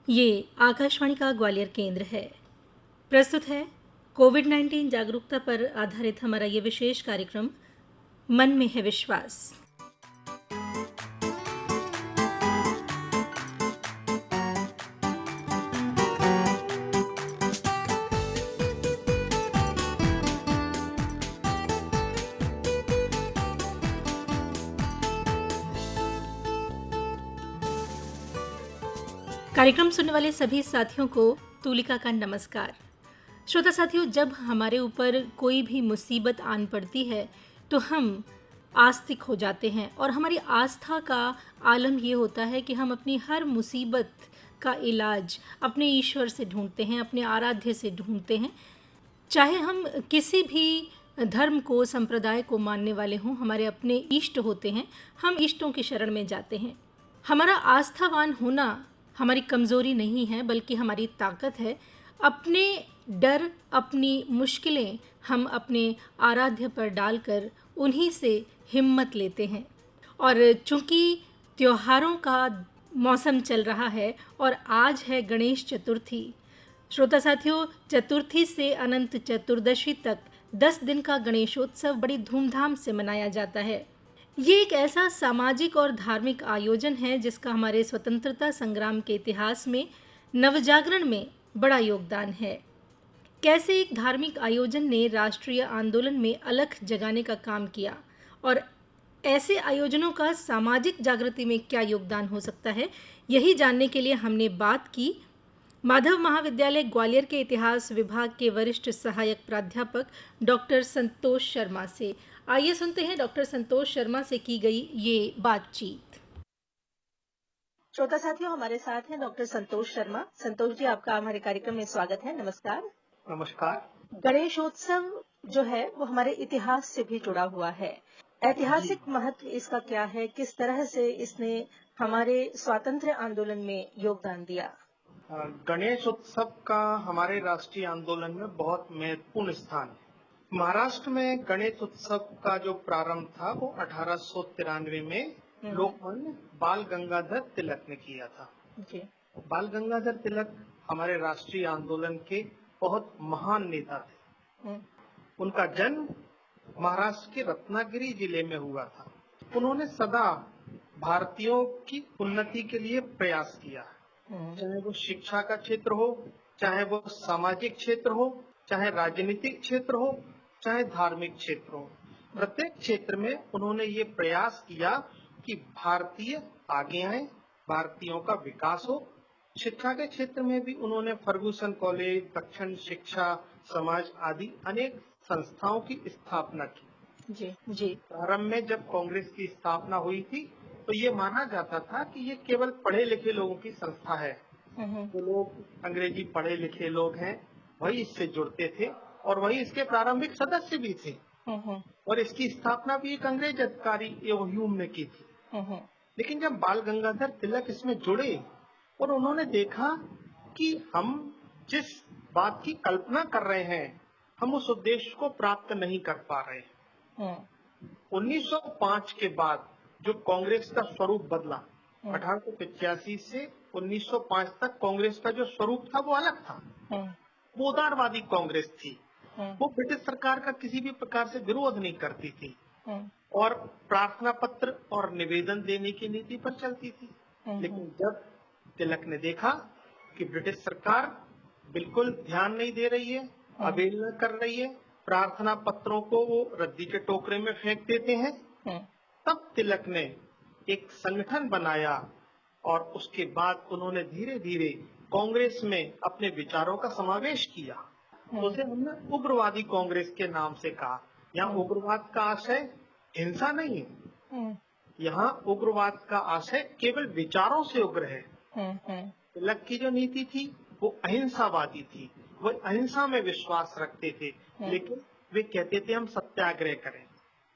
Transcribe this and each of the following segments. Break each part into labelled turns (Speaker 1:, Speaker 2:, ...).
Speaker 1: ये आकाशवाणी का ग्वालियर केंद्र है। प्रस्तुत है कोविड-19 जागरूकता पर आधारित हमारा ये विशेष कार्यक्रम मन में है विश्वास। कार्यक्रम सुनने वाले सभी साथियों को तुलिका का नमस्कार। श्रोता साथियों, जब हमारे ऊपर कोई भी मुसीबत आन पड़ती है तो हम आस्तिक हो जाते हैं और हमारी आस्था का आलम ये होता है कि हम अपनी हर मुसीबत का इलाज अपने ईश्वर से ढूंढते हैं, अपने आराध्य से ढूंढते हैं। चाहे हम किसी भी धर्म को, संप्रदाय को मानने वाले हों, हमारे अपने इष्ट होते हैं, हम इष्टों की शरण में जाते हैं। हमारा आस्थावान होना हमारी कमज़ोरी नहीं है, बल्कि हमारी ताकत है। अपने डर, अपनी मुश्किलें हम अपने आराध्य पर डालकर उन्हीं से हिम्मत लेते हैं। और चूंकि त्योहारों का मौसम चल रहा है और आज है गणेश चतुर्थी। श्रोता साथियों, चतुर्थी से अनंत चतुर्दशी तक 10 दिन का गणेशोत्सव बड़ी धूमधाम से मनाया जाता है। ये एक ऐसा सामाजिक और धार्मिक आयोजन है जिसका हमारे स्वतंत्रता संग्राम के इतिहास में नवजागरण में बड़ा योगदान है। कैसे एक धार्मिक आयोजन ने राष्ट्रीय आंदोलन में अलख जगाने का काम किया और ऐसे आयोजनों का सामाजिक जागृति में क्या योगदान हो सकता है, यही जानने के लिए हमने बात की माधव महाविद्यालय ग्वालियर के इतिहास विभाग के वरिष्ठ सहायक प्राध्यापक डॉक्टर संतोष शर्मा से। आइए सुनते हैं डॉक्टर संतोष शर्मा से की गई ये बातचीत। श्रोता साथियों, हमारे साथ हैं डॉक्टर संतोष शर्मा। संतोष जी, आपका हमारे कार्यक्रम में स्वागत है। नमस्कार।
Speaker 2: नमस्कार।
Speaker 1: गणेशोत्सव जो है वो हमारे इतिहास से भी जुड़ा हुआ है। ऐतिहासिक महत्व इसका क्या है, किस तरह से इसने हमारे स्वातंत्र्य आंदोलन में योगदान दिया?
Speaker 2: गणेश उत्सव का हमारे राष्ट्रीय आंदोलन में बहुत महत्वपूर्ण स्थान है। महाराष्ट्र में गणेश उत्सव का जो प्रारंभ था वो 1893 में लोकमान्य बाल गंगाधर तिलक ने किया था।
Speaker 1: जी।
Speaker 2: बाल गंगाधर तिलक हमारे राष्ट्रीय आंदोलन के बहुत महान नेता थे। उनका जन्म महाराष्ट्र के रत्नागिरी जिले में हुआ था। उन्होंने सदा भारतीयों की उन्नति के लिए प्रयास किया, चाहे वो शिक्षा का क्षेत्र हो, चाहे वो सामाजिक क्षेत्र हो, चाहे राजनीतिक क्षेत्र हो, चाहे धार्मिक क्षेत्र हो। प्रत्येक क्षेत्र में उन्होंने ये प्रयास किया कि भारतीय आगे आए, भारतीयों का विकास हो। शिक्षा के क्षेत्र में भी उन्होंने फर्गुसन कॉलेज, दक्षिण शिक्षा समाज आदि अनेक संस्थाओं की स्थापना की।
Speaker 1: जी।
Speaker 2: प्रारंभ में जब कांग्रेस की स्थापना हुई थी तो ये माना जाता था कि ये केवल पढ़े लिखे लोगों की संस्था है। जो लोग अंग्रेजी पढ़े लिखे लोग हैं वही इससे जुड़ते थे और वही इसके प्रारंभिक सदस्य भी थे। और इसकी स्थापना भी एक अंग्रेज अधिकारी ह्यूम ने की थी। लेकिन जब बाल गंगाधर तिलक इसमें जुड़े और उन्होंने देखा कि हम जिस बात की कल्पना कर रहे हैं हम उस उद्देश्य को प्राप्त नहीं कर पा रहे हैं। 1905 के बाद जो कांग्रेस का स्वरूप बदला, 1885 से 1905 तक कांग्रेस का जो स्वरूप था वो अलग था। वो उदारवादी कांग्रेस थी। वो ब्रिटिश सरकार का किसी भी प्रकार से विरोध नहीं करती थी और प्रार्थना पत्र और निवेदन देने की नीति पर चलती थी। लेकिन जब तिलक ने देखा कि ब्रिटिश सरकार बिल्कुल ध्यान नहीं दे रही है, अवहेलना कर रही है, प्रार्थना पत्रों को वो रद्दी के टोकरे में फेंक देते हैं, तब तिलक ने एक संगठन बनाया और उसके बाद उन्होंने धीरे धीरे कांग्रेस में अपने विचारों का समावेश किया। तो उसे हमने उग्रवादी कांग्रेस के नाम से कहा। यहाँ उग्रवाद का आशय हिंसा नहीं है, यहाँ उग्रवाद का आशय केवल विचारों से उग्र है। तिलक की जो नीति थी वो अहिंसावादी थी, वो अहिंसा में विश्वास रखते थे। लेकिन वे कहते थे हम सत्याग्रह करें,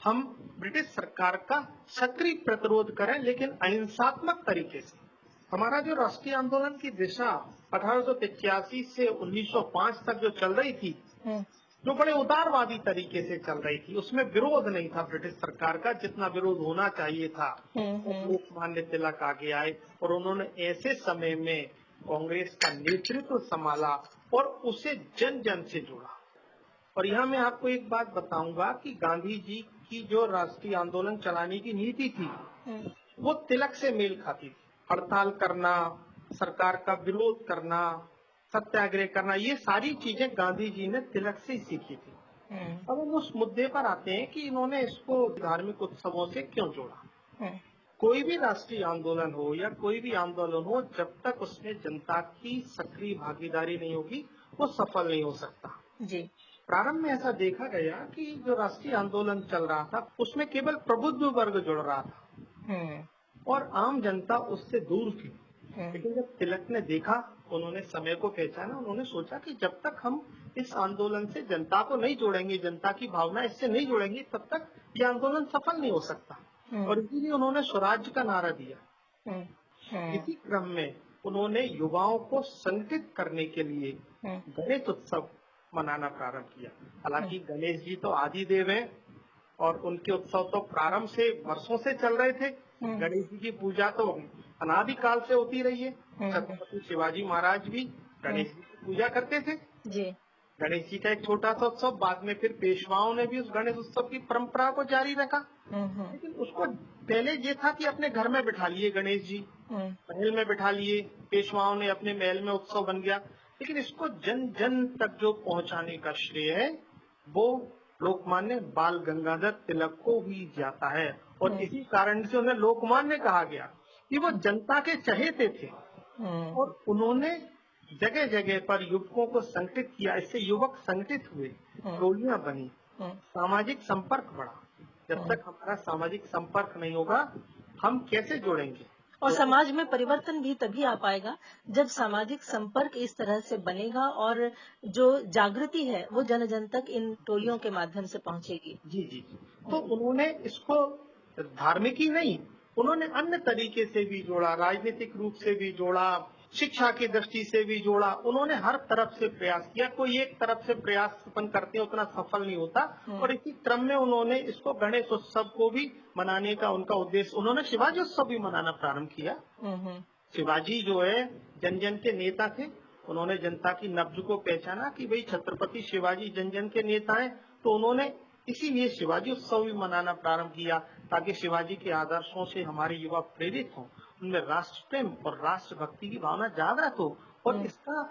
Speaker 2: हम ब्रिटिश सरकार का सक्रिय प्रतिरोध करें, लेकिन अहिंसात्मक तरीके से। हमारा जो राष्ट्रीय आंदोलन की दिशा 1885 से 1905 तक जो चल रही थी, जो बड़े उदारवादी तरीके से चल रही थी, उसमें विरोध नहीं था ब्रिटिश सरकार का जितना विरोध होना चाहिए था। लोकमान्य तिलक आगे आए और उन्होंने ऐसे समय में कांग्रेस का नेतृत्व संभाला और उसे जन जन से जोड़ा। और यहाँ मैं आपको एक बात बताऊंगा कि गांधी जी की जो राष्ट्रीय आंदोलन चलाने की नीति थी वो तिलक से मेल खाती थी। हड़ताल करना, सरकार का विरोध करना, सत्याग्रह करना, ये सारी चीजें गांधी जी ने तिलक से ही सीखी थी। अब हम उस मुद्दे पर आते हैं कि इन्होंने इसको धार्मिक उत्सवों से क्यों जोड़ा। कोई भी राष्ट्रीय आंदोलन हो या कोई भी आंदोलन हो, जब तक उसमें जनता की सक्रिय भागीदारी नहीं होगी वो सफल नहीं हो सकता
Speaker 1: जी।
Speaker 2: प्रारंभ में ऐसा देखा गया कि जो राष्ट्रीय आंदोलन चल रहा था उसमें केवल प्रबुद्ध वर्ग जुड़ रहा था और आम जनता उससे दूर थी। लेकिन जब तिलक ने देखा, उन्होंने समय को पहचाना, उन्होंने सोचा कि जब तक हम इस आंदोलन से जनता को नहीं जोड़ेंगे, जनता की भावना इससे नहीं जोड़ेंगे, तब तक ये आंदोलन सफल नहीं हो सकता। और इसीलिए उन्होंने स्वराज्य का नारा दिया। इसी क्रम में उन्होंने युवाओं को संगठित करने के लिए गणेश उत्सव मनाना प्रारंभ किया। हालांकि गणेश जी तो आदि देव हैं और उनके उत्सव तो प्रारंभ से वर्षों से चल रहे थे। गणेश जी की पूजा तो अनादिकाल से होती रही है। छत्रपति शिवाजी महाराज भी गणेश जी की पूजा करते थे। गणेश जी का एक छोटा सा उत्सव, बाद में फिर पेशवाओं ने भी उस गणेश उत्सव की परंपरा को जारी रखा। लेकिन उसको पहले ये था कि अपने घर में बिठा लिए गणेश जी, महल में बिठा लिए, पेशवाओं ने अपने महल में उत्सव बन गया। लेकिन इसको जन जन तक जो पहुंचाने का श्रेय है वो लोकमान्य बाल गंगाधर तिलक को ही जाता है। और इसी कारण से उन्हें लोकमान्य कहा गया कि वो जनता के चहेते थे और उन्होंने जगह जगह पर युवकों को संगठित किया। इससे युवक संगठित हुए, टोलियां बनी, सामाजिक संपर्क बढ़ा। जब तक हमारा सामाजिक संपर्क नहीं होगा हम कैसे जोड़ेंगे।
Speaker 1: और समाज में परिवर्तन भी तभी आ पाएगा जब सामाजिक संपर्क इस तरह से बनेगा और जो जागृति है वो जन जन तक इन टोलियों के माध्यम से पहुंचेगी।
Speaker 2: जी जी। तो उन्होंने इसको धार्मिक ही नहीं, उन्होंने अन्य तरीके से भी जोड़ा, राजनीतिक रूप से भी जोड़ा, शिक्षा की दृष्टि से भी जोड़ा। उन्होंने हर तरफ से प्रयास किया। कोई एक तरफ से प्रयास अपन करते हैं उतना सफल नहीं होता। और इसी क्रम में उन्होंने इसको गणेश उत्सव को भी मनाने का उनका उद्देश्य, उन्होंने शिवाजी उत्सव भी मनाना प्रारंभ किया। शिवाजी जो है जन जन के नेता थे। उन्होंने जनता की नब्ज को पहचाना कि भाई छत्रपति शिवाजी जन जन के नेता हैं, तो उन्होंने इसीलिए शिवाजी उत्सव भी मनाना प्रारंभ किया ताकि शिवाजी के आदर्शों से हमारे युवा प्रेरित हों, उनमें राष्ट्र प्रेम और राष्ट्र भक्ति की भावना जागृत हो। और इसका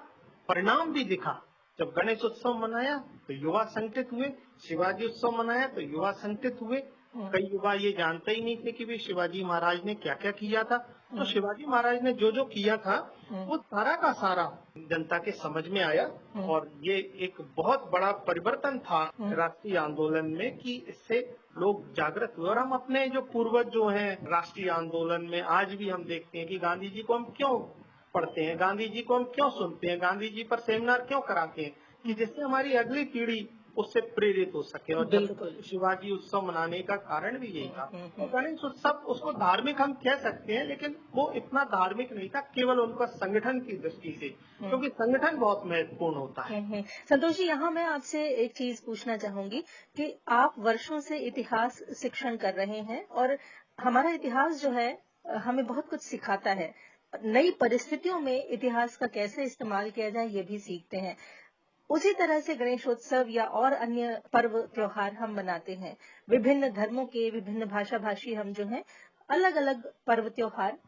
Speaker 2: परिणाम भी दिखा। जब गणेश उत्सव मनाया तो युवा संगठित हुए, शिवाजी उत्सव मनाया तो युवा संगठित हुए। कई युवा ये जानते ही नहीं थे कि भी शिवाजी महाराज ने क्या क्या किया था। तो शिवाजी महाराज ने जो जो किया था वो सारा का सारा जनता के समझ में आया। और ये एक बहुत बड़ा परिवर्तन था राष्ट्रीय आंदोलन में कि इससे लोग जागृत हुए। और हम अपने जो पूर्वज जो हैं राष्ट्रीय आंदोलन में आज भी हम देखते हैं कि गांधी जी को हम क्यों पढ़ते हैं, गांधी जी को हम क्यों सुनते हैं, गांधी जी पर सेमिनार क्यों कराते हैं, कि जिससे हमारी अगली पीढ़ी उससे प्रेरित हो सके। और शिवाजी उत्सव मनाने का कारण भी यही था। तो गणेश उत्सव उसको धार्मिक हम कह सकते हैं, लेकिन वो इतना धार्मिक नहीं था, केवल उनका संगठन की दृष्टि से, क्योंकि संगठन बहुत महत्वपूर्ण होता है।
Speaker 1: संतोष जी, यहाँ मैं आपसे एक चीज पूछना चाहूंगी कि आप वर्षों से इतिहास शिक्षण कर रहे हैं और हमारा इतिहास जो है हमें बहुत कुछ सिखाता है। नई परिस्थितियों में इतिहास का कैसे इस्तेमाल किया जाए ये भी सीखते हैं। उसी तरह से गणेशोत्सव या और अन्य पर्व त्योहार हम मनाते हैं। विभिन्न धर्मों के, विभिन्न भाषा भाषी हम जो हैं, अलग अलग पर्व त्योहार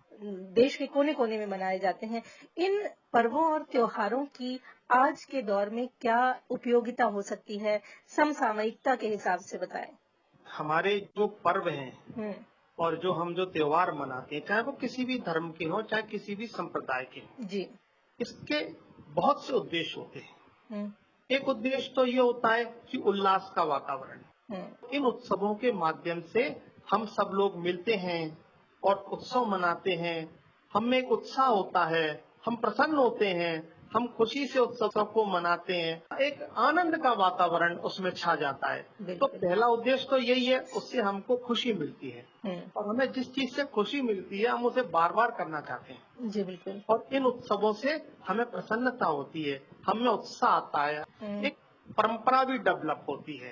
Speaker 1: देश के कोने कोने में मनाए जाते हैं। इन पर्वों और त्योहारों की आज के दौर में क्या उपयोगिता हो सकती है, समसामयिकता के हिसाब से बताएं।
Speaker 2: हमारे जो पर्व हैं और जो हम जो त्योहार मनाते हैं, चाहे वो किसी भी धर्म के हो, चाहे किसी भी संप्रदाय के हो जी, इसके बहुत से उद्देश्य होते हैं। एक उद्देश्य तो ये होता है कि उल्लास का वातावरण। इन उत्सवों के माध्यम से हम सब लोग मिलते हैं और उत्सव मनाते हैं। हम में एक उत्साह होता है, हम प्रसन्न होते हैं, हम खुशी से उत्सव को मनाते हैं, एक आनंद का वातावरण उसमें छा जाता है। तो पहला उद्देश्य तो यही है, उससे हमको खुशी मिलती है और हमें जिस चीज से खुशी मिलती है हम उसे बार बार करना चाहते हैं। जी बिल्कुल। और इन उत्सवों से हमें प्रसन्नता होती है, हमें उत्साह आता है, एक परंपरा भी डेवलप होती है,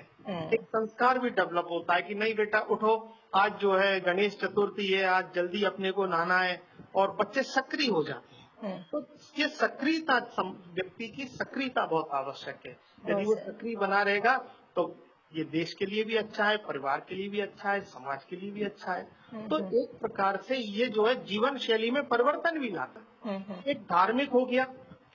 Speaker 2: एक संस्कार भी डेवलप होता है कि नहीं बेटा उठो, आज जो है गणेश चतुर्थी है, आज जल्दी अपने को नहाना है, और बच्चे सक्रिय हो जाते हैं। तो ये सक्रियता व्यक्ति की सक्रियता बहुत आवश्यक है। यदि वो सक्रिय बना रहेगा तो ये देश के लिए भी अच्छा है, परिवार के लिए भी अच्छा है, समाज के लिए भी अच्छा है। तो एक प्रकार से ये जो है जीवन शैली में परिवर्तन भी लाता है। एक धार्मिक हो गया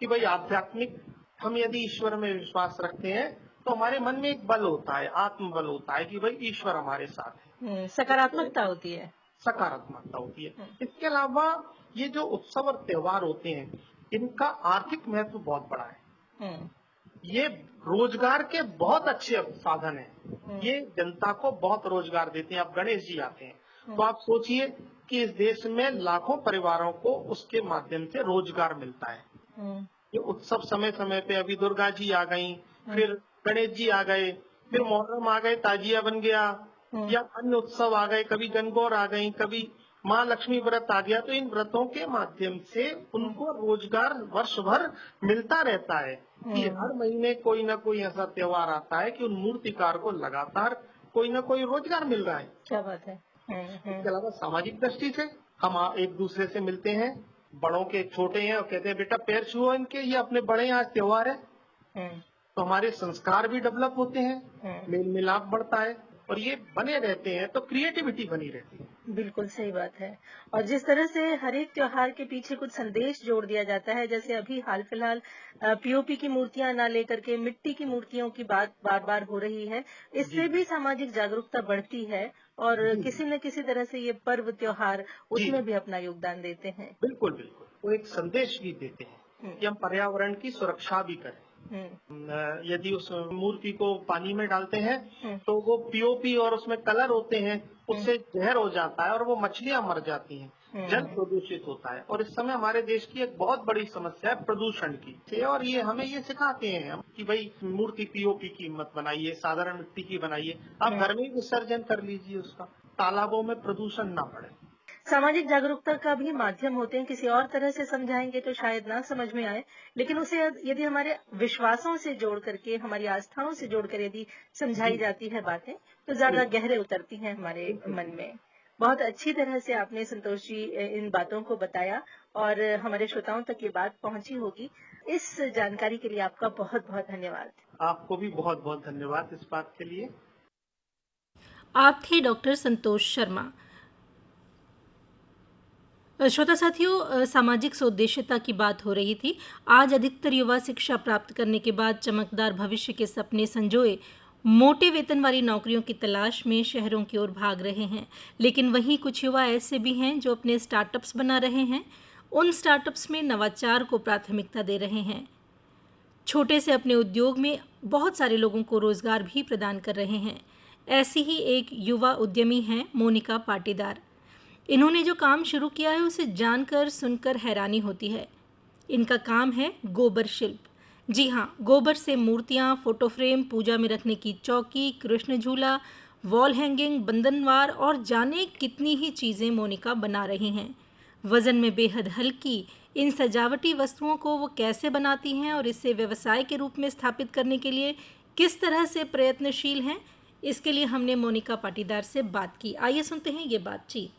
Speaker 2: कि भाई आध्यात्मिक, हम यदि ईश्वर में विश्वास रखते हैं तो हमारे मन में एक बल होता है, आत्मबल होता है कि भाई ईश्वर हमारे साथ है,
Speaker 1: सकारात्मकता होती है,
Speaker 2: सकारात्मकता होती है। इसके अलावा ये जो उत्सव और त्योहार होते हैं, इनका आर्थिक महत्व बहुत बड़ा है। ये रोजगार के बहुत अच्छे साधन हैं। ये जनता को बहुत रोजगार देते हैं। अब गणेश जी आते हैं तो आप सोचिए कि इस देश में लाखों परिवारों को उसके माध्यम से रोजगार मिलता है। ये उत्सव समय समय पे, अभी दुर्गा जी आ गई, फिर गणेश जी आ गए, फिर मुहर्रम आ गए, ताजिया बन गया, या अन्य उत्सव आ गए, कभी गणगौर आ गई, कभी माँ लक्ष्मी व्रत आ गया। तो इन व्रतों के माध्यम से उनको रोजगार वर्ष भर मिलता रहता है कि हर महीने कोई ना कोई ऐसा त्योहार आता है कि उन मूर्तिकार को लगातार कोई ना कोई रोजगार मिल रहा है।
Speaker 1: क्या बात है।
Speaker 2: इसके अलावा सामाजिक दृष्टि से हम एक दूसरे से मिलते हैं, बड़ों के छोटे हैं और कहते हैं बेटा पैर छुओ इनके, ये अपने बड़े हैं, आज त्योहार है। तो हमारे संस्कार भी डेवलप होते हैं, मेल मिलाप बढ़ता है और ये बने रहते हैं तो क्रिएटिविटी बनी रहती है।
Speaker 1: बिल्कुल सही बात है। और जिस तरह से हर एक त्योहार के पीछे कुछ संदेश जोड़ दिया जाता है, जैसे अभी हाल फिलहाल पीओपी की मूर्तियां ना लेकर के मिट्टी की मूर्तियों की बात बार बार हो रही है, इससे भी सामाजिक जागरूकता बढ़ती है और किसी न किसी तरह से ये पर्व त्योहार उसमें भी अपना योगदान देते हैं।
Speaker 2: बिल्कुल बिल्कुल, वो एक संदेश भी देते हैं कि हम पर्यावरण की सुरक्षा भी करें। यदि उस मूर्ति को पानी में डालते हैं तो वो पीओपी और उसमें कलर होते हैं, उससे जहर हो जाता है और वो मछलियां मर जाती हैं, जल प्रदूषित होता है। और इस समय हमारे देश की एक बहुत बड़ी समस्या है प्रदूषण की, और ये हमें ये सिखाते हैं हम कि भाई मूर्ति पीओपी की मत बनाइए, साधारण मिट्टी की बनाइए, आप घर में ही विसर्जन कर लीजिए उसका, तालाबों में प्रदूषण ना बढ़े।
Speaker 1: सामाजिक जागरूकता का भी माध्यम होते हैं, किसी और तरह से समझाएंगे तो शायद ना समझ में आए, लेकिन उसे यदि हमारे विश्वासों से जोड़ करके, हमारी आस्थाओं से जोड़कर यदि समझाई जाती है बातें, तो ज्यादा गहरे उतरती हैं हमारे मन में। बहुत अच्छी तरह से आपने संतोष जी इन बातों को बताया और हमारे श्रोताओं तक ये बात पहुंची होगी। इस जानकारी के लिए आपका बहुत बहुत धन्यवाद।
Speaker 2: आपको भी बहुत बहुत धन्यवाद इस बात के लिए।
Speaker 1: आप थे डॉक्टर संतोष शर्मा। श्रोता साथियों, सामाजिक सौदेश्यता की बात हो रही थी। आज अधिकतर युवा शिक्षा प्राप्त करने के बाद चमकदार भविष्य के सपने संजोए मोटे वेतन वाली नौकरियों की तलाश में शहरों की ओर भाग रहे हैं, लेकिन वहीं कुछ युवा ऐसे भी हैं जो अपने स्टार्टअप्स बना रहे हैं। उन स्टार्टअप्स में नवाचार को प्राथमिकता दे रहे हैं, छोटे से अपने उद्योग में बहुत सारे लोगों को रोजगार भी प्रदान कर रहे हैं। ऐसी ही एक युवा उद्यमी हैं मोनिका पाटीदार। इन्होंने जो काम शुरू किया है उसे जानकर सुनकर हैरानी होती है। इनका काम है गोबर शिल्प। जी हाँ, गोबर से मूर्तियाँ, फोटो फ्रेम, पूजा में रखने की चौकी, कृष्ण झूला, वॉल हैंगिंग, बंधनवार और जाने कितनी ही चीज़ें मोनिका बना रही हैं। वज़न में बेहद हल्की इन सजावटी वस्तुओं को वो कैसे बनाती हैं और इसे व्यवसाय के रूप में स्थापित करने के लिए किस तरह से प्रयत्नशील हैं, इसके लिए हमने मोनिका पाटीदार से बात की। आइए सुनते हैं ये बातचीत।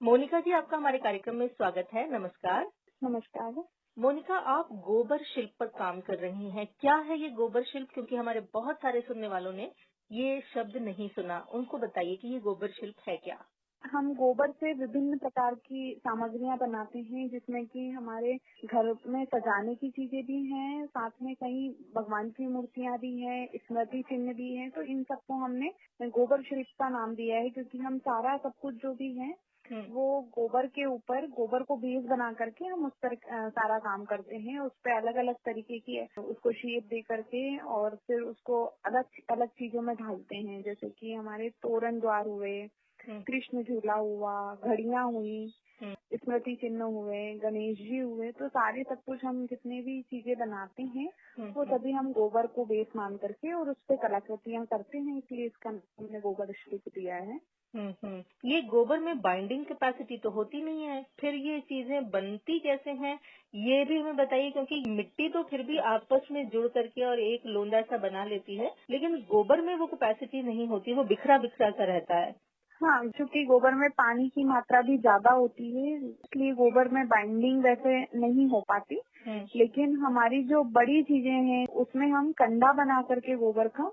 Speaker 1: मोनिका जी, आपका हमारे कार्यक्रम में स्वागत है। नमस्कार।
Speaker 3: नमस्कार।
Speaker 1: मोनिका, आप गोबर शिल्प पर काम कर रही हैं। क्या है ये गोबर शिल्प? क्योंकि हमारे बहुत सारे सुनने वालों ने ये शब्द नहीं सुना, उनको बताइए कि ये गोबर शिल्प है क्या?
Speaker 3: हम गोबर से विभिन्न प्रकार की सामग्रियां बनाते हैं, जिसमें कि हमारे घर में सजाने की चीजें भी हैं, साथ में कई भगवान की मूर्तियां भी हैं, स्मृति चिन्ह भी हैं। तो इन सबको हमने गोबर शिल्प का नाम दिया है, क्योंकि हम सारा सब कुछ जो भी है वो गोबर के ऊपर, गोबर को बेस बना करके हम उस पर सारा काम करते हैं। उस पर अलग अलग तरीके की उसको शेप दे करके और फिर उसको अलग अलग चीजों में ढालते हैं, जैसे कि हमारे तोरण द्वार हुए, कृष्ण झूला हुआ, घड़ियां हुई, स्मृति चिन्ह हुए, गणेश जी हुए। तो सारे सब कुछ हम जितने भी चीजें बनाते हैं वो सभी हम गोबर को बेस मान करके और उस पर कलाकृतियां करते हैं, इसलिए इसका नाम हमने गोबर शिल्प दिया है।
Speaker 1: ये गोबर में बाइंडिंग कैपेसिटी तो होती नहीं है, फिर ये चीजें बनती कैसे हैं ये भी हमें बताइए, क्योंकि मिट्टी तो फिर भी आपस में जुड़ करके और एक लोंदा सा बना लेती है, लेकिन गोबर में वो कैपेसिटी नहीं होती, वो बिखरा बिखरा सा रहता है।
Speaker 3: हाँ, क्योंकि गोबर में पानी की मात्रा भी ज्यादा होती है, इसलिए गोबर में बाइंडिंग वैसे नहीं हो पाती। लेकिन हमारी जो बड़ी चीजें हैं उसमें हम कंडा बना करके गोबर का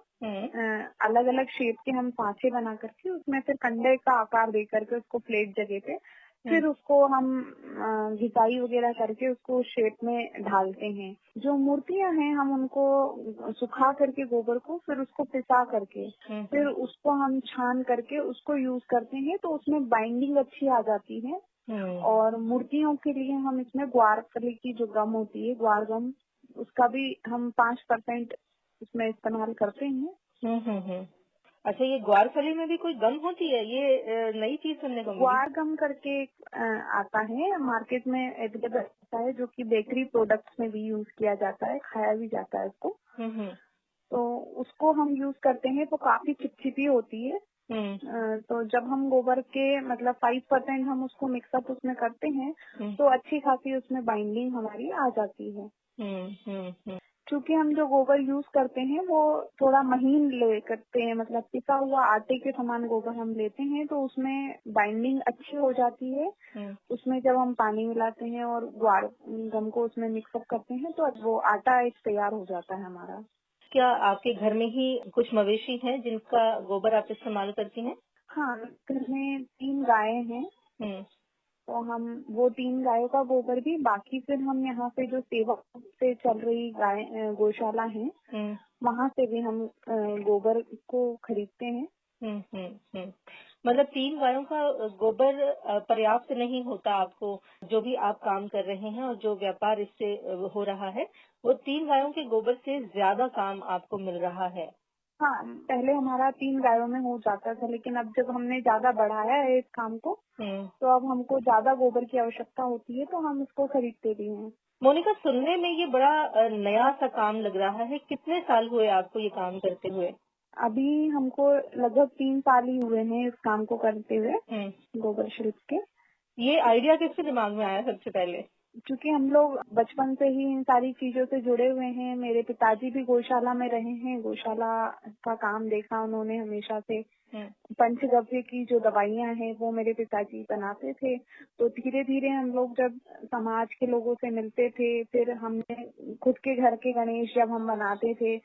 Speaker 3: अलग अलग शेप के हम सांचे बना करके उसमें फिर कंडे का आकार दे करके उसको फ्लैट जगह पे फिर उसको हम घिसाई वगैरह करके उसको शेप में ढालते हैं। जो मूर्तियां हैं हम उनको सुखा करके गोबर को फिर उसको पिसा करके फिर उसको हम छान करके उसको यूज करते हैं, तो उसमें बाइंडिंग अच्छी आ जाती है। और मूर्तियों के लिए हम इसमें ग्वारफली की जो गम होती है, ग्वार गम, उसका भी हम 5% इसमें इस्तेमाल करते हैं।
Speaker 1: अच्छा, ये ग्वारफली में भी कोई गम होती है? ये नई चीज सुनने को मिली।
Speaker 3: ग्वार गम करके आता है, मार्केट में अवेलेबल आता है, जो कि बेकरी प्रोडक्ट्स में भी यूज किया जाता है, खाया भी जाता है उसको। तो उसको हम यूज करते हैं, तो काफी चिपचिपी होती है। तो जब हम गोबर के मतलब 5% हम उसको मिक्सअप उसमें करते हैं तो अच्छी खासी उसमें बाइंडिंग हमारी आ जाती है। क्योंकि हम जो गोबर यूज करते हैं वो थोड़ा महीन ले करते हैं, मतलब पिसा हुआ आटे के समान गोबर हम लेते हैं, तो उसमें बाइंडिंग अच्छी हो जाती है। उसमें जब हम पानी मिलाते हैं और ग्वार गम को उसमें मिक्सअप करते हैं तो वो आटा एक तैयार हो जाता है हमारा।
Speaker 1: क्या आपके घर में ही कुछ मवेशी हैं जिनका गोबर आप इस्तेमाल करती हैं?
Speaker 3: हाँ, घर में 3 गायें हैं। तो हम वो 3 गायों का गोबर भी, बाकी फिर हम यहाँ पे जो सेवा से चल रही गौशाला है वहाँ से भी हम गोबर को खरीदते हैं।
Speaker 1: मतलब 3 गायों का गोबर पर्याप्त नहीं होता आपको, जो भी आप काम कर रहे हैं और जो व्यापार इससे हो रहा है, वो 3 गायों के गोबर से ज्यादा काम आपको मिल रहा है।
Speaker 3: हाँ, पहले हमारा 3 गायों में हो जाता था, लेकिन अब जब हमने ज्यादा बढ़ाया है इस काम को तो अब हमको ज्यादा गोबर की आवश्यकता होती है, तो हम इसको खरीदते भी हैं।
Speaker 1: मोनिका, सुनने में ये बड़ा नया सा काम लग रहा है। कितने साल हुए आपको ये काम करते हुए?
Speaker 3: अभी हमको लगभग 3 साल ही हुए हैं इस काम को करते हुए, गोबर शिल्प के।
Speaker 1: ये आइडिया किसके दिमाग में आया सबसे पहले?
Speaker 3: क्योंकि हम लोग बचपन से ही इन सारी चीजों से जुड़े हुए हैं। मेरे पिताजी भी गौशाला में रहे हैं, गौशाला का काम देखा उन्होंने हमेशा से। पंचगव्य की जो दवाइयाँ हैं वो मेरे पिताजी बनाते थे। तो धीरे धीरे हम लोग जब समाज के लोगों से मिलते थे, फिर हमने खुद के घर के गणेश जब हम बनाते थे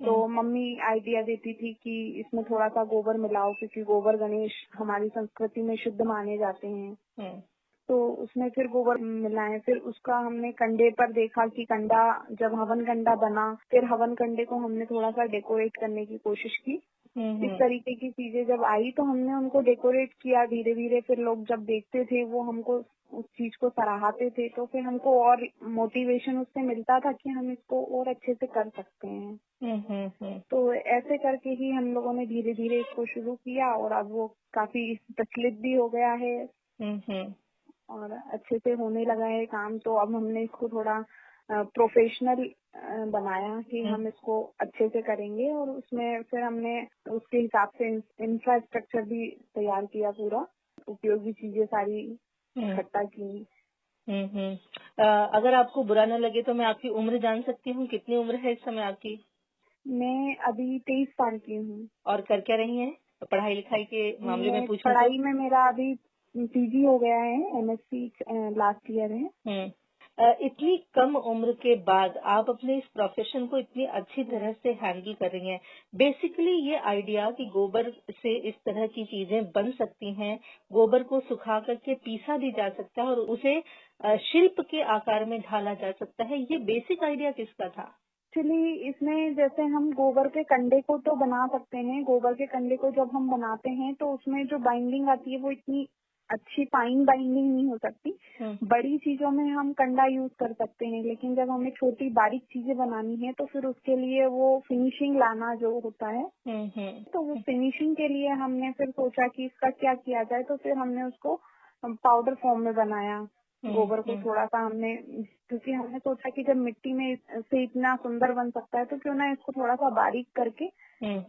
Speaker 3: तो मम्मी आइडिया देती थी कि इसमें थोड़ा सा गोबर मिलाओ, क्योंकि गोबर गणेश हमारी संस्कृति में शुद्ध माने जाते हैं। तो उसमें फिर गोबर मिलाएं, फिर उसका हमने कंडे पर देखा कि कंडा जब हवन कंडा बना, फिर हवन कंडे को हमने थोड़ा सा डेकोरेट करने की कोशिश की। इस तरीके की चीजें जब आई तो हमने उनको डेकोरेट किया धीरे धीरे। फिर लोग जब देखते थे वो हमको उस चीज को सराहते थे, तो फिर हमको और मोटिवेशन उससे मिलता था कि हम इसको और अच्छे से कर सकते हैं। तो ऐसे करके ही हम लोगों ने धीरे धीरे इसको शुरू किया और अब वो काफी प्रचलित भी हो गया है और अच्छे से होने लगा है काम। तो अब हमने इसको थोड़ा प्रोफेशनल बनाया कि हम इसको अच्छे से करेंगे, और उसमें फिर हमने उसके हिसाब से इंफ्रास्ट्रक्चर भी तैयार किया, पूरा उपयोगी चीजें सारी इकट्ठा की।
Speaker 1: अगर आपको बुरा न लगे तो मैं आपकी उम्र जान सकती हूँ? कितनी उम्र है इस समय आपकी?
Speaker 3: मैं अभी 23 साल की हूँ।
Speaker 1: और कर क्या रही हैं? पढ़ाई लिखाई के मामले में पूछूं तो?
Speaker 3: पढ़ाई में मेरा अभी पीजी हो गया है, एमएससी लास्ट ईयर है।
Speaker 1: इतनी कम उम्र के बाद आप अपने इस प्रोफेशन को इतनी अच्छी तरह से हैंडल कर रही हैं। बेसिकली ये आइडिया कि गोबर से इस तरह की चीजें बन सकती हैं, गोबर को सुखा करके पीसा भी जा सकता है और उसे शिल्प के आकार में ढाला जा सकता है, ये बेसिक आइडिया किसका था?
Speaker 3: एक्चुअली इसमें जैसे हम गोबर के कंडे को तो बना सकते हैं, गोबर के कंडे को जब हम बनाते हैं तो उसमें जो बाइंडिंग आती है वो इतनी अच्छी फाइन बाइंडिंग नहीं हो सकती। बड़ी चीजों में हम कंडा यूज कर सकते हैं, लेकिन जब हमें छोटी बारीक चीजें बनानी है तो फिर उसके लिए वो फिनिशिंग लाना जो होता है, तो वो फिनिशिंग के लिए हमने फिर सोचा कि इसका क्या किया जाए। तो फिर हमने उसको पाउडर फॉर्म में बनाया। गोबर को थोड़ा सा हमने, क्योंकि हमने सोचा कि जब मिट्टी में से इतना सुंदर बन सकता है तो क्यों ना इसको थोड़ा सा बारीक करके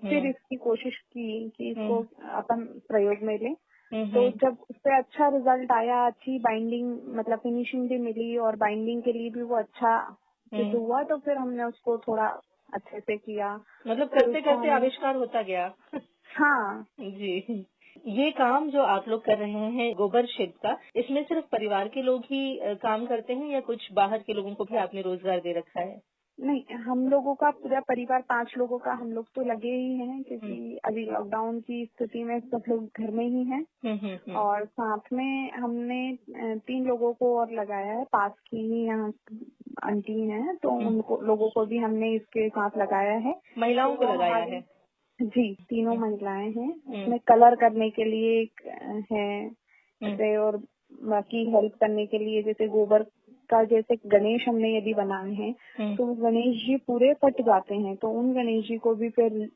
Speaker 3: फिर इसकी कोशिश की कि इसको अपन प्रयोग में लें। तो जब उससे अच्छा रिजल्ट आया, अच्छी बाइंडिंग मतलब फिनिशिंग भी मिली और बाइंडिंग के लिए भी वो अच्छा सिद्ध हुआ, तो फिर हमने उसको थोड़ा अच्छे से किया।
Speaker 1: मतलब करते करते आविष्कार होता गया।
Speaker 3: हाँ
Speaker 1: जी। ये काम जो आप लोग कर रहे हैं गोबर शेड का, इसमें सिर्फ परिवार के लोग ही काम करते हैं या कुछ बाहर के लोगों को भी आपने रोजगार दे रखा है?
Speaker 3: नहीं, हम लोगों का पूरा परिवार 5 लोगों का हम लोग तो लगे ही हैं, क्योंकि अभी लॉकडाउन की स्थिति में सब लोग घर में ही हैं। और साथ में हमने 3 लोगों को और लगाया है, पास की ही यहाँ आंटी हैं, तो उनको लोगों को भी हमने इसके साथ लगाया है।
Speaker 1: महिलाओं को लगाया है?
Speaker 3: जी, तीनों महिलाएं हैं। उसमें कलर करने के लिए एक है जैसे, और बाकी हेल्प करने के लिए जैसे गोबर का, जैसे गणेश हमने यदि बनाए हैं तो वो गणेश जी पूरे फट जाते हैं, तो उन गणेश जी को भी फिर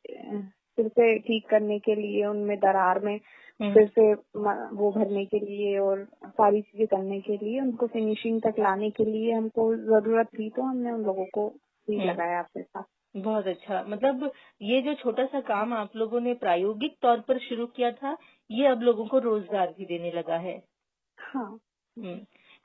Speaker 3: से ठीक करने के लिए, उनमें दरार में फिर से वो भरने के लिए और सारी चीजें करने के लिए, उनको फिनिशिंग तक लाने के लिए हमको जरूरत थी, तो हमने उन लोगों को भी लगाया अपने साथ।
Speaker 1: बहुत अच्छा। मतलब ये जो छोटा सा काम आप लोगों ने प्रायोगिक तौर पर शुरू किया था, ये अब लोगों को रोजगार भी देने लगा है।
Speaker 3: हाँ,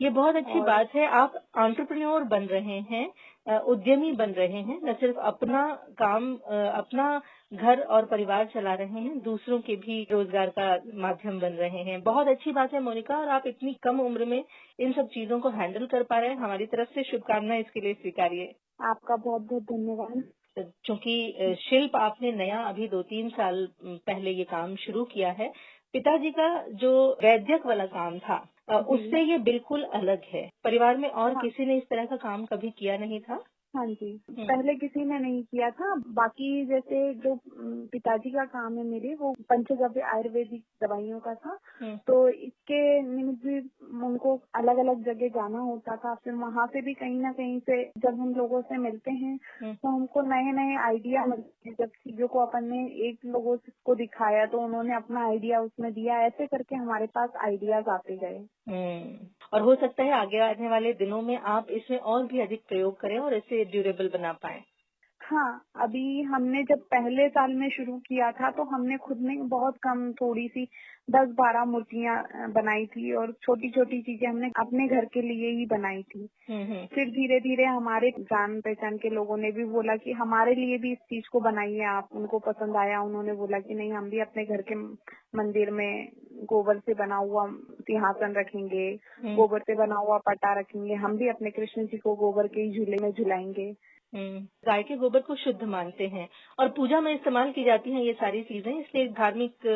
Speaker 1: ये बहुत अच्छी बात है। आप एंटरप्रेन्योर बन रहे हैं, उद्यमी बन रहे हैं, न सिर्फ अपना काम, अपना घर और परिवार चला रहे हैं, दूसरों के भी रोजगार का माध्यम बन रहे हैं। बहुत अच्छी बात है मोनिका, और आप इतनी कम उम्र में इन सब चीजों को हैंडल कर पा रहे हैं। हमारी तरफ से शुभकामनाएं इसके लिए स्वीकारिए।
Speaker 3: आपका बहुत बहुत धन्यवाद।
Speaker 1: क्योंकि शिल्प आपने नया अभी 2-3 साल पहले ये काम शुरू किया है। पिताजी का जो वैद्यक वाला काम था, उससे ये बिल्कुल अलग है। परिवार में और किसी ने इस तरह का काम कभी किया नहीं था?
Speaker 3: हाँ जी, पहले किसी ने नहीं किया था। बाकी जैसे जो पिताजी का काम है मेरे, वो पंचगव्य आयुर्वेदिक दवाइयों का था, तो इसके निमित्त भी उनको अलग अलग जगह जाना होता था। फिर वहाँ से भी कहीं ना कहीं से जब हम लोगों से मिलते हैं तो हमको नए नए आइडिया मिलते हैं। जब चीजों को अपन ने एक लोगों को दिखाया तो उन्होंने अपना आइडिया उसमें दिया, ऐसे करके हमारे पास आइडियाज आते गए।
Speaker 1: और हो सकता है आगे आने वाले दिनों में आप इसमें और भी अधिक प्रयोग करें और इसे ड्यूरेबल बना पाएं।
Speaker 3: हाँ, अभी हमने जब पहले साल में शुरू किया था तो हमने खुद ने बहुत कम, थोड़ी सी 10-12 मूर्तियाँ बनाई थी, और छोटी छोटी चीजें हमने अपने घर के लिए ही बनाई थी। फिर धीरे धीरे हमारे जान पहचान के लोगों ने भी बोला कि हमारे लिए भी इस चीज को बनाइए आप, उनको पसंद आया। उन्होंने बोला कि नहीं, हम भी अपने घर के मंदिर में गोबर से बना हुआ सिंहासन रखेंगे, गोबर से बना हुआ पटा रखेंगे, हम भी अपने कृष्ण जी को गोबर के ही झूले में झुलाएंगे।
Speaker 1: गाय के गोबर को शुद्ध मानते हैं और पूजा में इस्तेमाल की जाती हैं ये सारी चीजें, इसलिए धार्मिक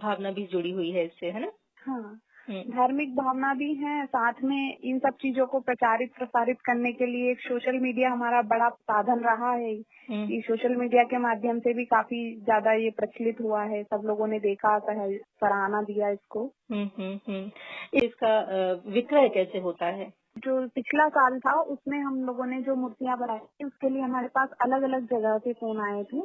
Speaker 1: भावना भी जुड़ी हुई है इससे, है ना?
Speaker 3: हाँ, धार्मिक भावना भी है। साथ में इन सब चीजों को प्रसारित करने के लिए एक सोशल मीडिया हमारा बड़ा साधन रहा है। कि सोशल मीडिया के माध्यम से भी काफी ज्यादा ये प्रचलित हुआ है, सब लोगों ने देखा, सराहना दिया इसको।
Speaker 1: इसका विक्रय कैसे होता है?
Speaker 3: जो पिछला साल था उसमें हम लोगों ने जो मूर्तियाँ बनाई थी, उसके लिए हमारे पास अलग अलग जगह से फोन आए थे।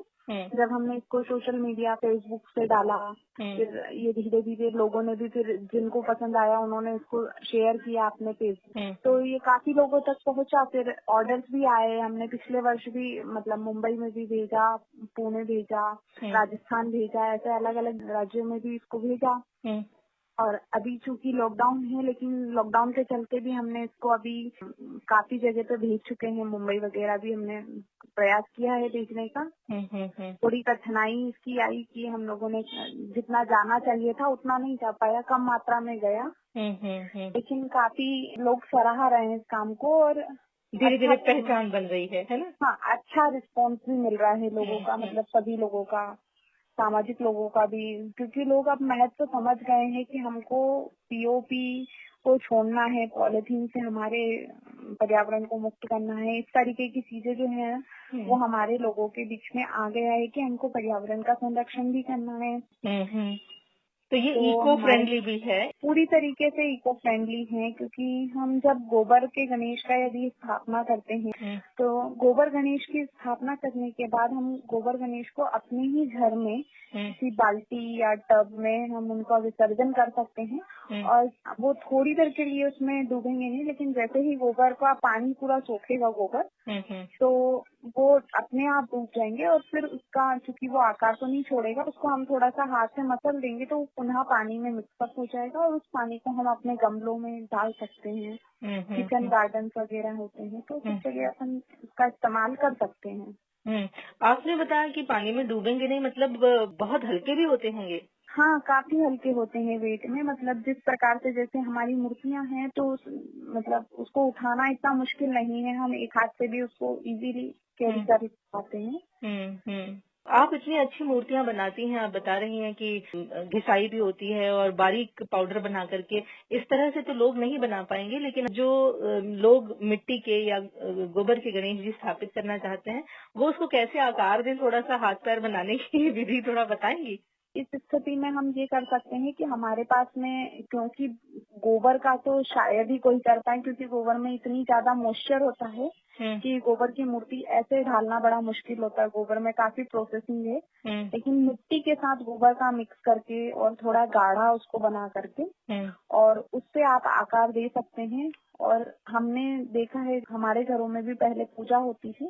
Speaker 3: जब हमने इसको सोशल मीडिया, फेसबुक से डाला, फिर ये धीरे धीरे लोगों ने भी, फिर जिनको पसंद आया उन्होंने इसको शेयर किया अपने पेज, तो ये काफी लोगों तक पहुंचा। फिर ऑर्डर्स भी आए। हमने पिछले वर्ष भी मतलब मुंबई में भी भेजा, पुणे भेजा, राजस्थान भेजा, ऐसे अलग अलग राज्यों में भी इसको भेजा। और अभी चूंकि लॉकडाउन है, लेकिन लॉकडाउन के चलते भी हमने इसको अभी काफी जगह पे भेज चुके हैं। मुंबई वगैरह भी हमने प्रयास किया है भेजने का। थोड़ी कठिनाई इसकी आई कि हम लोगों ने जितना जाना चाहिए था उतना नहीं जा पाया, कम मात्रा में गया। लेकिन काफी लोग सराह रहे हैं इस काम को, और
Speaker 1: धीरे धीरे पहचान बन रही है ना?
Speaker 3: हाँ, अच्छा रिस्पॉन्स भी मिल रहा है लोगों का, मतलब सभी लोगों का, सामाजिक लोगों का भी, क्योंकि लोग अब महत्व समझ गए हैं कि हमको पीओपी को छोड़ना है, पॉलिथीन से हमारे पर्यावरण को मुक्त करना है। इस तरीके की चीजें जो है वो हमारे लोगों के बीच में आ गया है कि हमको पर्यावरण का संरक्षण भी करना है।
Speaker 1: तो ये इको फ्रेंडली भी है,
Speaker 3: पूरी तरीके से इको फ्रेंडली है, क्योंकि हम जब गोबर के गणेश का यदि स्थापना करते हैं तो गोबर गणेश की स्थापना करने के बाद हम गोबर गणेश को अपने ही घर में किसी बाल्टी या टब में हम उनका विसर्जन कर सकते हैं। और वो थोड़ी देर के लिए उसमें डूबेंगे नहीं, लेकिन जैसे ही गोबर का पानी पूरा सोखेगा गोबर, तो वो अपने आप डूब जाएंगे। और फिर उसका, चूंकि वो आकार तो नहीं छोड़ेगा, उसको हम थोड़ा सा हाथ से मसल देंगे तो वो पुनः पानी में मिक्सअप हो जाएगा, और उस पानी को हम अपने गमलों में डाल सकते हैं। किचन गार्डन वगैरह होते हैं तो उस जगह अपन उसका इस्तेमाल कर सकते हैं।
Speaker 1: आपने बताया कि पानी में डूबेंगे नहीं, मतलब बहुत हल्के भी होते होंगे?
Speaker 3: हाँ, काफी हल्के होते हैं वेट में, मतलब जिस प्रकार से जैसे हमारी मूर्तियां हैं तो मतलब उसको उठाना इतना मुश्किल नहीं है, हम एक हाथ से भी उसको इजीली कैरी कर पाते हैं।
Speaker 1: हम्म। आप इतनी अच्छी मूर्तियां बनाती हैं, आप बता रही हैं कि घिसाई भी होती है और बारीक पाउडर बना करके, इस तरह से तो लोग नहीं बना पाएंगे, लेकिन जो लोग मिट्टी के या गोबर के गणेश जी स्थापित करना चाहते हैं, वो उसको कैसे आकार दें, थोड़ा सा हाथ पैर बनाने की विधि थोड़ा बताएंगी?
Speaker 3: इस स्थिति में हम ये कर सकते हैं कि हमारे पास में, क्योंकि गोबर का तो शायद ही कोई कर पाए, क्योंकि गोबर में इतनी ज्यादा मॉइस्चर होता है कि गोबर की मूर्ति ऐसे ढालना बड़ा मुश्किल होता है। गोबर में काफी प्रोसेसिंग है, लेकिन मिट्टी के साथ गोबर का मिक्स करके और थोड़ा गाढ़ा उसको बना करके और उससे आप आकार दे सकते हैं। और हमने देखा है हमारे घरों में भी पहले पूजा होती थी,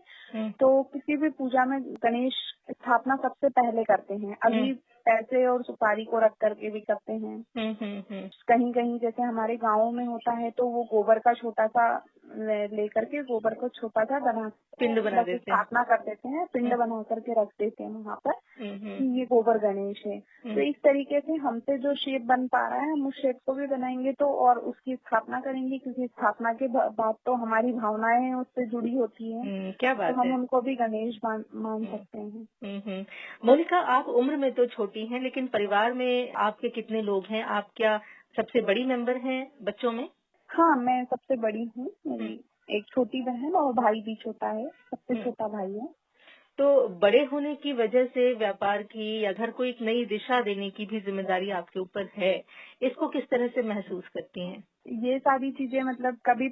Speaker 3: तो किसी भी पूजा में गणेश स्थापना सबसे पहले करते हैं। अभी पैसे और सुपारी को रख करके भी करते हैं। कहीं कहीं जैसे हमारे गाँव में होता है तो वो गोबर का छोटा सा लेकर के गोबर को छोटा सा बना
Speaker 1: पिंड बना देते हैं,
Speaker 3: स्थापना कर देते हैं, पिंड बना करके रख देते हैं वहाँ पर कि ये गोबर गणेश है। तो इस तरीके से हमसे जो शेप बन पा रहा है हम उस शेप को भी बनाएंगे तो और उसकी स्थापना करेंगे, क्योंकि स्थापना के बाद तो हमारी भावनाएं उससे जुड़ी होती है।
Speaker 1: क्या बात
Speaker 3: तो हम
Speaker 1: है।
Speaker 3: उनको भी गणेश मान सकते हैं।
Speaker 1: मोनिका, आप उम्र में तो छोटी हैं, लेकिन परिवार में आपके कितने लोग हैं? आप क्या सबसे बड़ी मेंबर हैं बच्चों में?
Speaker 3: हाँ, मैं सबसे बड़ी हूँ, मेरी एक छोटी बहन और भाई भी छोटा है, सबसे छोटा भाई है।
Speaker 1: तो बड़े होने की वजह से व्यापार की या घर को एक नई दिशा देने की भी जिम्मेदारी आपके ऊपर है, इसको किस तरह से महसूस करती हैं?
Speaker 3: ये सारी चीजें मतलब कभी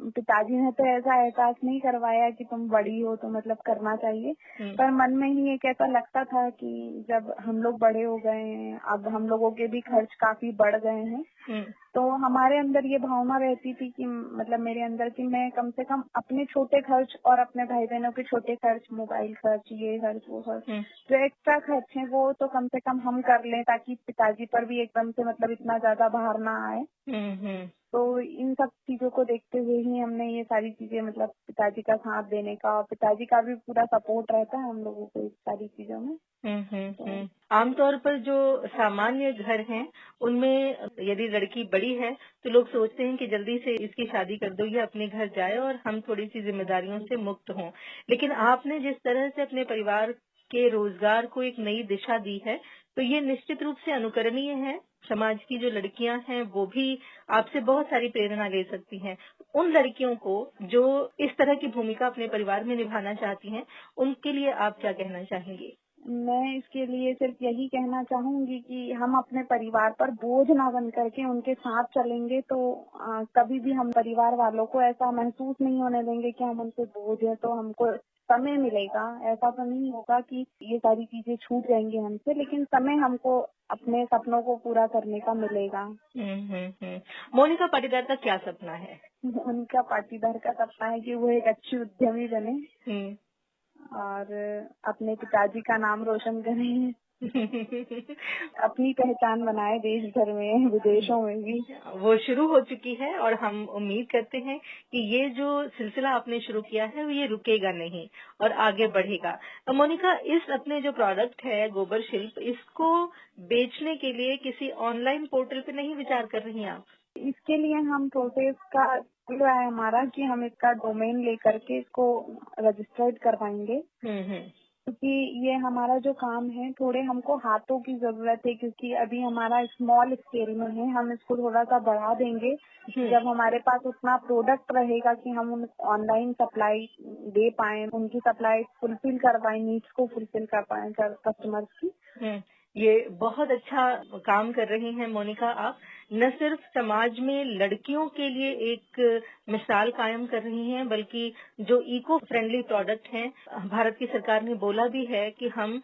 Speaker 3: पिताजी ने तो ऐसा एहसास नहीं करवाया कि तुम बड़ी हो तो मतलब करना चाहिए, पर मन में ही एक ऐसा लगता था कि जब हम लोग बड़े हो गए हैं, अब हम लोगों के भी खर्च काफी बढ़ गए हैं, तो हमारे अंदर ये भावना रहती थी कि मतलब मेरे अंदर कि मैं कम से कम अपने छोटे खर्च और अपने भाई बहनों के छोटे खर्च, मोबाइल खर्च, ये खर्च वो खर्च, जो एक्स्ट्रा खर्च है वो तो कम से कम हम कर लें, ताकि पिताजी पर भी एकदम से मतलब इतना ज्यादा भार ना आए। तो इन सब चीजों को देखते हुए ही हमने ये सारी चीजें मतलब पिताजी का साथ देने का, और पिताजी का भी पूरा सपोर्ट रहता है हम लोगों को इस सारी चीजों में।
Speaker 1: आमतौर पर जो सामान्य घर हैं, उनमें यदि लड़की बड़ी है तो लोग सोचते हैं कि जल्दी से इसकी शादी कर दो, ये अपने घर जाए और हम थोड़ी सी जिम्मेदारियों से मुक्त हों। लेकिन आपने जिस तरह से अपने परिवार के रोजगार को एक नई दिशा दी है, तो ये निश्चित रूप से अनुकरणीय है। समाज की जो लड़कियां हैं वो भी आपसे बहुत सारी प्रेरणा ले सकती हैं। उन लड़कियों को जो इस तरह की भूमिका अपने परिवार में निभाना चाहती हैं, उनके लिए आप क्या कहना चाहेंगे?
Speaker 3: मैं इसके लिए सिर्फ यही कहना चाहूंगी कि हम अपने परिवार पर बोझ ना बन करके उनके साथ चलेंगे तो कभी भी हम परिवार वालों को ऐसा महसूस नहीं होने देंगे कि हम उनसे बोझ है। तो हमको समय मिलेगा, ऐसा तो नहीं होगा कि ये सारी चीजें छूट जाएंगी हमसे, लेकिन समय हमको अपने सपनों को पूरा करने का मिलेगा।
Speaker 1: मोनिका पाटीदार का क्या सपना है?
Speaker 3: उनका पाटीदार का सपना है कि वो एक अच्छी उद्यमी बने और अपने पिताजी का नाम रोशन करें, अपनी पहचान बनाए देश भर में, विदेशों में भी।
Speaker 1: वो शुरू हो चुकी है और हम उम्मीद करते हैं कि ये जो सिलसिला आपने शुरू किया है ये रुकेगा नहीं और आगे बढ़ेगा। मोनिका, इस अपने जो प्रोडक्ट है गोबर शिल्प, इसको बेचने के लिए किसी ऑनलाइन पोर्टल पे नहीं विचार कर रही हैं आप?
Speaker 3: इसके लिए हम प्रोसेस का जो है हमारा कि हम इसका डोमेन लेकर के इसको रजिस्टर्ड करवाएंगे, क्योंकि ये हमारा जो काम है थोड़े हमको हाथों की जरूरत है, क्योंकि अभी हमारा स्मॉल स्केल में है। हम इसको थोड़ा सा बढ़ा देंगे जब हमारे पास उतना प्रोडक्ट रहेगा कि हम उन ऑनलाइन सप्लाई दे पाए, उनकी सप्लाई फुलफिल कर पाए, नीड्स को फुलफिल कर पाए कस्टमर्स की।
Speaker 1: ये बहुत अच्छा काम कर रही हैं मोनिका आप। न सिर्फ समाज में लड़कियों के लिए एक मिसाल कायम कर रही हैं, बल्कि जो इको फ्रेंडली प्रोडक्ट हैं, भारत की सरकार ने बोला भी है कि हम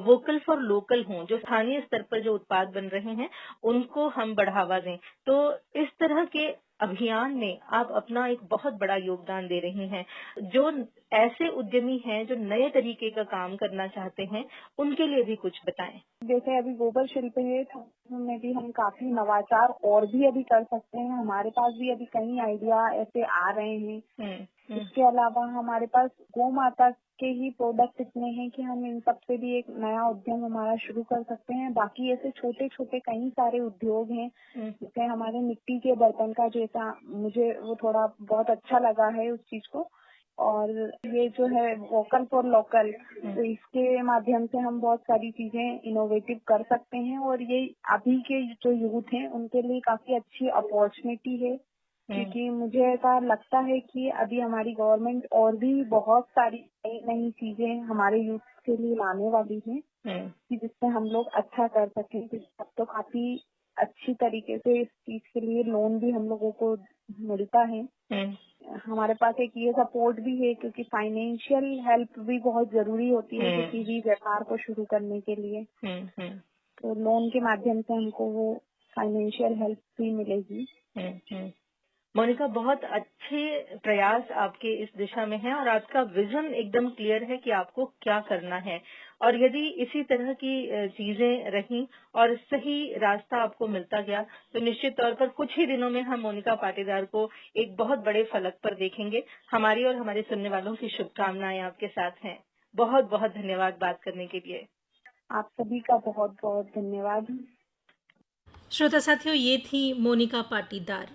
Speaker 1: वोकल फॉर लोकल हों, जो स्थानीय स्तर पर जो उत्पाद बन रहे हैं उनको हम बढ़ावा दें। तो इस तरह के अभियान में आप अपना एक बहुत बड़ा योगदान दे रही हैं। जो ऐसे उद्यमी हैं जो नए तरीके का काम करना चाहते हैं, उनके लिए भी कुछ बताएं।
Speaker 3: जैसे अभी गोबर शिल्प है तो उसमें भी हम काफी नवाचार और भी अभी कर सकते हैं। हमारे पास भी अभी कई आइडिया ऐसे आ रहे हैं। इसके अलावा हमारे पास गौ माता के ही प्रोडक्ट इतने हैं कि हम इन सब से भी एक नया उद्यम हमारा शुरू कर सकते हैं। बाकी ऐसे छोटे छोटे कई सारे उद्योग हैं, जैसे हमारे मिट्टी के बर्तन का, जैसा मुझे वो थोड़ा बहुत अच्छा लगा है उस चीज को। और ये जो है वोकल फॉर लोकल, तो इसके माध्यम से हम बहुत सारी चीजें इनोवेटिव कर सकते हैं। और ये अभी के जो यूथ हैं उनके लिए काफी अच्छी अपॉर्चुनिटी है, क्योंकि मुझे ऐसा लगता है कि अभी हमारी गवर्नमेंट और भी बहुत सारी नई नई चीजें हमारे यूथ के लिए लाने वाली है, कि जिससे हम लोग अच्छा कर सकें। अब तो काफी अच्छी तरीके से इस चीज के लिए लोन भी हम लोगों को मिलता है। हमारे पास एक ये सपोर्ट भी है, क्योंकि फाइनेंशियल हेल्प भी बहुत जरूरी होती है किसी भी व्यापार को शुरू करने के लिए। तो लोन के माध्यम से हमको वो फाइनेंशियल हेल्प भी मिलेगी।
Speaker 1: मोनिका, बहुत अच्छे प्रयास आपके इस दिशा में हैं और आपका विजन एकदम क्लियर है कि आपको क्या करना है। और यदि इसी तरह की चीजें रहीं और सही रास्ता आपको मिलता गया तो निश्चित तौर पर कुछ ही दिनों में हम मोनिका पाटीदार को एक बहुत बड़े फलक पर देखेंगे। हमारी और हमारे सुनने वालों की शुभकामनाएं आपके साथ हैं। बहुत बहुत धन्यवाद बात करने के लिए।
Speaker 3: आप सभी का बहुत बहुत धन्यवाद।
Speaker 1: श्रोता साथियों, ये थी मोनिका पाटीदार।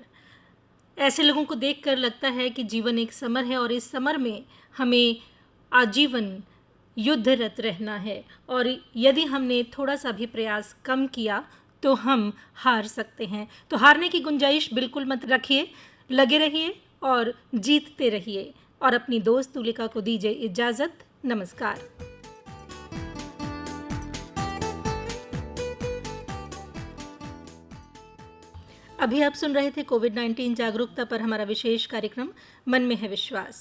Speaker 1: ऐसे लोगों को देखकर लगता है कि जीवन एक समर है और इस समर में हमें आजीवन युद्धरत रहना है, और यदि हमने थोड़ा सा भी प्रयास कम किया तो हम हार सकते हैं। तो हारने की गुंजाइश बिल्कुल मत रखिए, लगे रहिए और जीतते रहिए। और अपनी दोस्त तुलिका को दीजिए इजाज़त। नमस्कार। अभी आप सुन रहे थे कोविड-19 जागरूकता पर हमारा विशेष कार्यक्रम मन में है विश्वास।